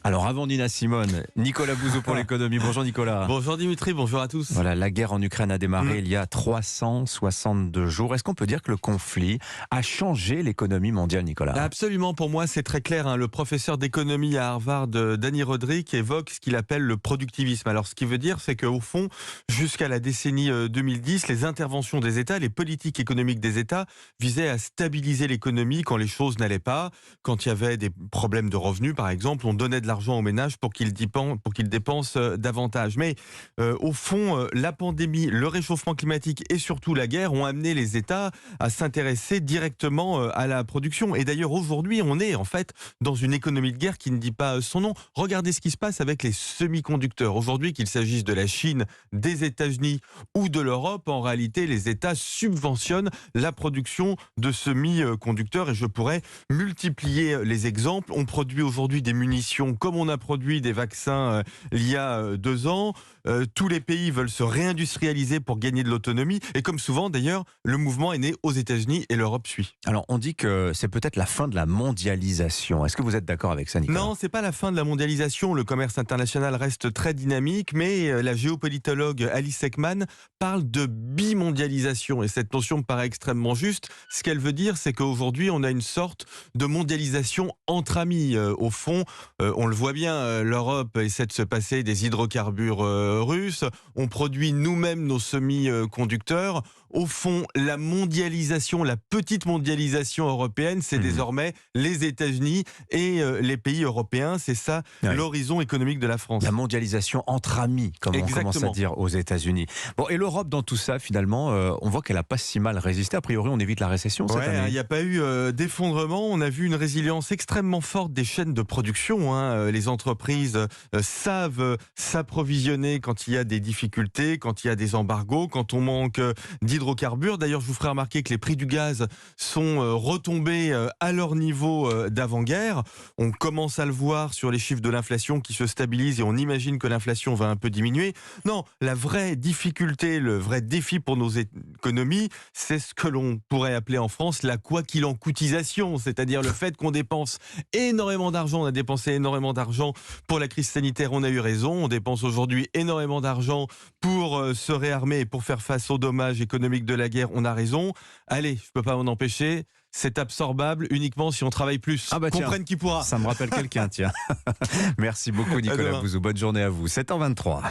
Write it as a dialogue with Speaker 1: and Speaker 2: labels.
Speaker 1: Alors avant Nina Simone, Nicolas Bouzou pour l'économie. Bonjour Nicolas.
Speaker 2: Bonjour Dimitri, bonjour à tous.
Speaker 1: Voilà, la guerre en Ukraine a démarré il y a 362 jours. Est-ce qu'on peut dire que le conflit a changé l'économie mondiale, Nicolas?
Speaker 2: Absolument, pour moi c'est très clair. Le professeur d'économie à Harvard, Danny Rodrik, évoque ce qu'il appelle le productivisme. Alors ce qui veut dire, c'est qu'au fond, jusqu'à la décennie 2010, les interventions des États, les politiques économiques des États visaient à stabiliser l'économie quand les choses n'allaient pas. Quand il y avait des problèmes de revenus, par exemple, on donnait de l'argent aux ménages pour qu'ils dépensent davantage. Mais au fond, la pandémie, le réchauffement climatique et surtout la guerre ont amené les États à s'intéresser directement à la production. Et d'ailleurs, aujourd'hui, on est en fait dans une économie de guerre qui ne dit pas son nom. Regardez ce qui se passe avec les semi-conducteurs. Aujourd'hui, qu'il s'agisse de la Chine, des États-Unis ou de l'Europe, en réalité, les États subventionnent la production de semi-conducteurs. Et je pourrais multiplier les exemples. On produit aujourd'hui des munitions comme on a produit des vaccins il y a 2 ans. Tous les pays veulent se réindustrialiser pour gagner de l'autonomie. Et comme souvent, d'ailleurs, le mouvement est né aux États-Unis et l'Europe suit.
Speaker 1: Alors, on dit que c'est peut-être la fin de la mondialisation. Est-ce que vous êtes d'accord avec ça, Nicolas?
Speaker 2: Non, c'est pas la fin de la mondialisation. Le commerce international reste très dynamique, mais la géopolitologue Alice Ekman parle de bimondialisation. Et cette notion me paraît extrêmement juste. Ce qu'elle veut dire, c'est qu'aujourd'hui, on a une sorte de mondialisation entre amis. Au fond, on le voit bien, l'Europe essaie de se passer des hydrocarbures russes. On produit nous-mêmes nos semi-conducteurs. Au fond, la mondialisation, la petite mondialisation européenne, c'est désormais les États-Unis et les pays européens. C'est ça l'horizon économique de la France.
Speaker 1: La mondialisation entre amis, comme on commence à dire aux États-Unis. Bon, et l'Europe dans tout ça, finalement, on voit qu'elle n'a pas si mal résisté. A priori, on évite la récession cette année.
Speaker 2: Il n'y a pas eu d'effondrement. On a vu une résilience extrêmement forte des chaînes de production. Les entreprises savent s'approvisionner quand il y a des difficultés, quand il y a des embargos, quand on manque d'hydrocarbures. D'ailleurs, je vous ferai remarquer que les prix du gaz sont retombés à leur niveau d'avant-guerre. On commence à le voir sur les chiffres de l'inflation qui se stabilisent et on imagine que l'inflation va un peu diminuer. Non, la vraie difficulté, le vrai défi pour nos économies, c'est ce que l'on pourrait appeler en France la quoi qu'il en coûtisation, c'est-à-dire le fait qu'on dépense énormément d'argent. On a dépensé énormément d'argent pour la crise sanitaire, on a eu raison. On dépense aujourd'hui énormément d'argent pour se réarmer et pour faire face aux dommages économiques de la guerre, on a raison. Allez, je ne peux pas m'en empêcher. C'est absorbable uniquement si on travaille plus. Comprenne qui pourra.
Speaker 1: Ça me rappelle quelqu'un, tiens. Merci beaucoup Nicolas Bouzou. Bonne journée à vous. 7h23.